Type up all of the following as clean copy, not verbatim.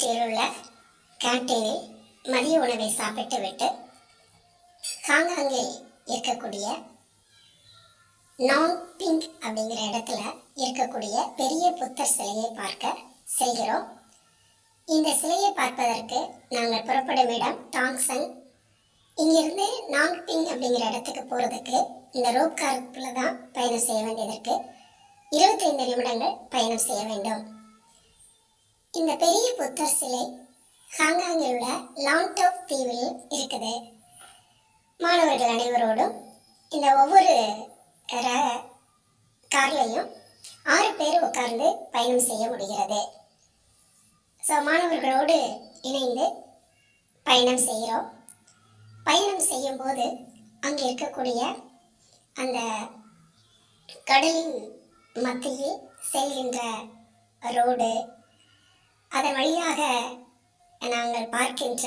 யூனிவர்சிட்டியில் உள்ள கேன்டீனில் மதிய உணவை சாப்பிட்டுவிட்டு ஹாங்காங்கில் இருக்கக்கூடிய நாங் பிங் அப்படிங்கிற இடத்துல இருக்கக்கூடிய பெரிய புத்தர் சிலையை பார்க்க செல்கிறோம். இந்த சிலையை பார்ப்பதற்கு நாங்கள் புறப்படும் இடம் டாங்சன். இங்கிருந்து நாங் பிங் அப்படிங்கிற இடத்துக்கு போகிறதுக்கு இந்த ரோப் காருக்குள்ளே தான் பயணம் செய்ய வேண்டியதற்கு 25 நிமிடங்கள் பயணம் செய்ய வேண்டும். இந்த பெரிய புத்தர் சிலை ஹாங்காங்கில் உள்ள லான்டாப் தீவில் இருக்குது. மாணவர்கள் அனைவரோடும் இந்த ஒவ்வொரு கார்லையும் 6 பேர் உட்கார்ந்து பயணம் செய்ய முடிகிறது. ஸோ மாணவர்களோடு இணைந்து பயணம் செய்கிறோம். பயணம் செய்யும்போது அங்கே இருக்கக்கூடிய அந்த கடலின் மத்தியில் செல்கின்ற ரோடு, அதன் வழியாக நாங்கள் பார்க்கின்ற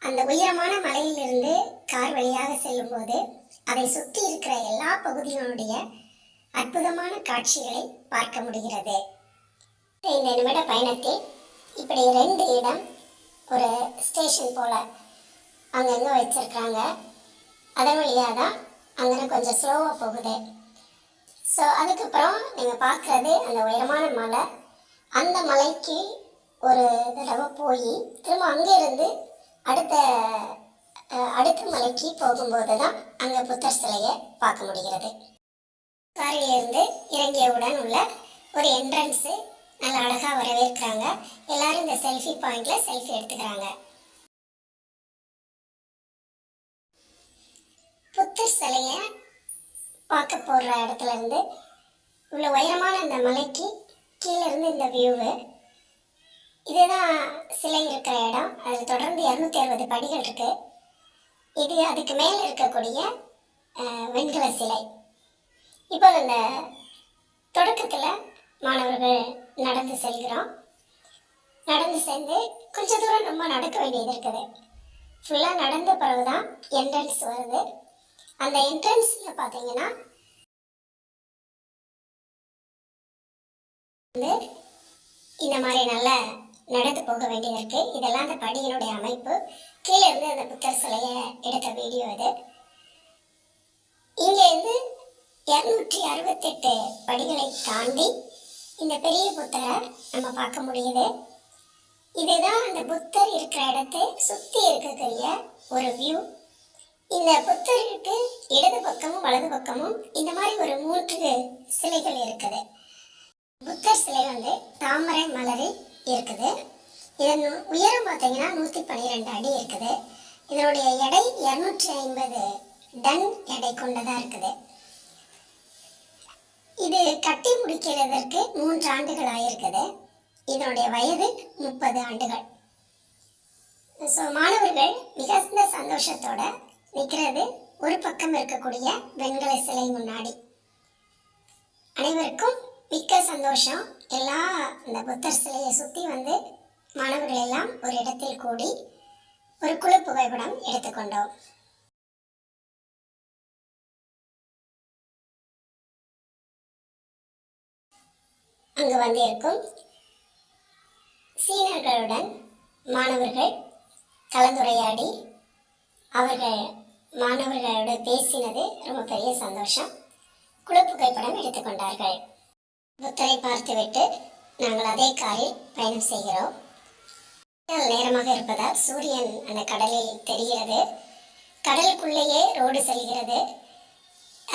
அந்த உயரமான மலையிலிருந்து கார் வழியாக செல்லும்போது அதை சுற்றி இருக்கிற எல்லா பகுதிகளுடைய அற்புதமான காட்சிகளை பார்க்க முடிகிறது. இந்த நிமிட பயணத்தில் இப்படி 2 இடம் ஒரு ஸ்டேஷன் போல் அங்கங்கே வச்சுருக்காங்க. அதன் வழியாக தான் அங்கே கொஞ்சம் ஸ்லோவாக போகுது. ஸோ அதுக்கப்புறம் நீங்கள் பார்க்குறது அந்த உயரமான மலை. அந்த மலைக்கு ஒரு தடவை போய் திரும்ப அங்கேருந்து அடுத்த மலைக்கு போகும்போது தான் அங்கே புத்தர் சிலையை பார்க்க முடிகிறது. காரிலிருந்து இறங்கியவுடன் உள்ள ஒரு என்ட்ரன்ஸு நல்லா அழகாக வரவேற்கிறாங்க. எல்லாரும் இந்த செல்ஃபி பாயிண்டில் செல்ஃபி எடுத்துக்கிறாங்க. புத்தர் சிலையை பார்க்க போடுற இடத்துல இருந்து இவ்வளோ உயரமான அந்த மலைக்கு கீழே இருந்து இந்த வியூவு, இதுதான் சிலை இருக்கிற இடம். அதில் தொடர்ந்து 260 படிகள் இருக்குது. இது அதுக்கு மேலே இருக்கக்கூடிய வெண்கல சிலை. இப்போ இந்த தொடக்கத்தில் மாணவர்கள் நடந்து செல்கிறோம். நடந்து சேர்ந்து கொஞ்சம் தூரம் ரொம்ப நடக்க வேண்டியது இருக்குது. ஃபுல்லாக நடந்த பிறகு தான் என்ட்ரன்ஸ் வருது. அந்த என்ட்ரன்ஸில் பார்த்தீங்கன்னா இந்த மாதிரி நல்லா நடந்து போக வேண்டியது இருக்குது. இதெல்லாம் அந்த படியினுடைய அமைப்பு. கீழே இருந்து அந்த புத்தர் சிலையை எடுத்த வீடியோ இது. இங்கேருந்து 268 படிகளை தாண்டி இந்த பெரிய புத்தரை நம்ம பார்க்க முடியுது. இதுதான் அந்த புத்தர் இருக்கிற இடத்தை சுற்றி இருக்கக்கூடிய ஒரு வியூ. இந்த புத்தருக்கு இடது பக்கமும் வலது பக்கமும் இந்த மாதிரி ஒரு 3 சிலைகள் இருக்குது. புத்தர் சிலை தாமரை மலரில் இருக்குது. இதன் உயரம் பார்த்தீங்கன்னா 112 அடி இருக்குது. இதனுடைய எடை 250 டன் எடை கொண்டதாக இருக்குது. இது கட்டி முடிக்கிறதற்கு 3 ஆண்டுகள் ஆகிருக்குது. இதனுடைய வயது 30 ஆண்டுகள். ஸோ மாணவர்கள் மிகுந்த சந்தோஷத்தோட நிற்கிறது ஒரு பக்கம் இருக்கக்கூடிய வெண்கல சிலை முன்னாடி. அனைவருக்கும் மிக்க சந்தோஷம். எல்லா இந்த புத்தர் சிலையை சுற்றி மாணவர்கள் எல்லாம் ஒரு இடத்தில் கூடி ஒரு குழு புகைப்படம் எடுத்துக்கொண்டோம். அங்கு இருக்கும் சீனர்களுடன் மாணவர்கள் கலந்துரையாடி மாணவர்களோடு பேசினது ரொம்ப பெரிய சந்தோஷம். குழு புகைப்படம் எடுத்துக்கொண்டார்கள். புத்தரை பார்த்துவிட்டு நாங்கள் அதே காரில் பயணம் செய்கிறோம். நேரமாக இருப்பதால் சூரியன் அந்த கடலில் தெரிகிறது. கடலுக்குள்ளேயே ரோடு செல்கிறது.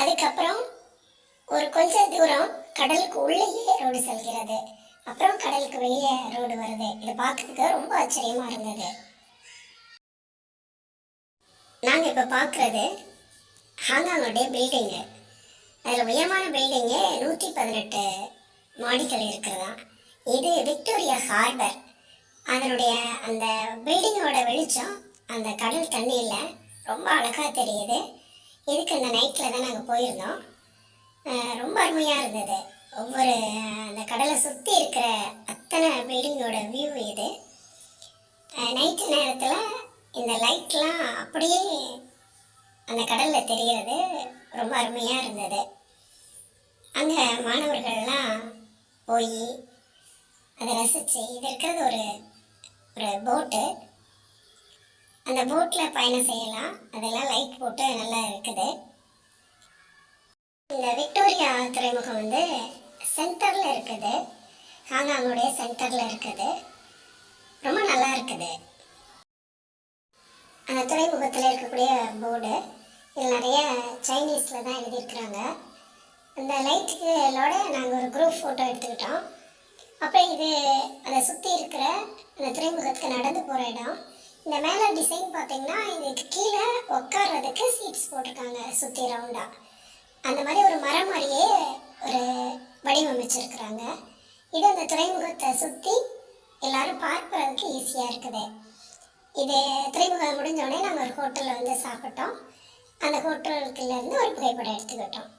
அதுக்கப்புறம் ஒரு கொஞ்சம் தூரம் கடலுக்கு உள்ளேயே ரோடு செல்கிறது. அப்புறம் கடலுக்கு வெளியே ரோடு வருது. இதை பார்க்கறதுக்கு ரொம்ப ஆச்சரியமாக இருந்தது. நாங்கள் இப்போ பார்க்குறது ஹாங்காங்கோடைய பில்டிங்கு. அதில் உயரமான பில்டிங்கு 118 மாடிகள் இருக்கிறதா. இது விக்டோரியா ஹார்பர். அதனுடைய அந்த பில்டிங்கோட வெளிச்சம் அந்த கடல் தண்ணியில் ரொம்ப அழகாக தெரியுது. இதுக்கு அந்த நைட்டில் தான் நாங்கள் போயிருந்தோம். ரொம்ப அருமையாக இருந்தது. ஒவ்வொரு அந்த கடலை சுற்றி இருக்கிற அத்தனை பில்டிங்கோட வியூ இது. நைட்டு நேரத்தில் இந்த லைட்லாம் அப்படியே அந்த கடலில் தெரிகிறது. ரொம்ப அருமையாக இருந்தது. அங்கே மாணவர்கள்லாம் போய் அதை ரசித்து இது இருக்கிறது ஒரு ஒரு போட்டு. அந்த போட்டில் பயணம் செய்யலாம். அதெல்லாம் லைட் போட்டு நல்லா இருக்குது. இந்த விக்டோரியா துறைமுகம் வந்து சென்டரில் இருக்குது. ஹாங்காங்குடைய சென்டரில் இருக்குது. ரொம்ப நல்லா இருக்குது. அந்த துறைமுகத்தில் இருக்கக்கூடிய போர்டு இதில் நிறைய சைனீஸில் தான் எழுதியிருக்கிறாங்க. அந்த லைட்டுகளோட நாங்கள் ஒரு குரூப் ஃபோட்டோ எடுத்துக்கிட்டோம். அப்புறம் இது அதை சுற்றி இருக்கிற அந்த துறைமுகத்துக்கு நடந்து போகிற இடம். இந்த மேலே டிசைன் பார்த்திங்கன்னா இதுக்கு கீழே உட்கார்றதுக்கு சீட்ஸ் போட்டிருக்காங்க சுற்றி ரவுண்டாக. அந்த மாதிரி ஒரு மரம் மாதிரியே ஒரு வடிவமைச்சிருக்கிறாங்க. இது அந்த துறைமுகத்தை சுற்றி எல்லோரும் பார்க்குறதுக்கு ஈஸியாக இருக்குது. இது துறைமுகம் முடிஞ்சோடனே நாங்கள் ஒரு ஹோட்டலில் வந்து சாப்பிட்டோம். அந்த ஹோட்டலுக்குள்ளேருந்து ஒரு புகைப்படம் எடுத்துக்கிட்டோம்.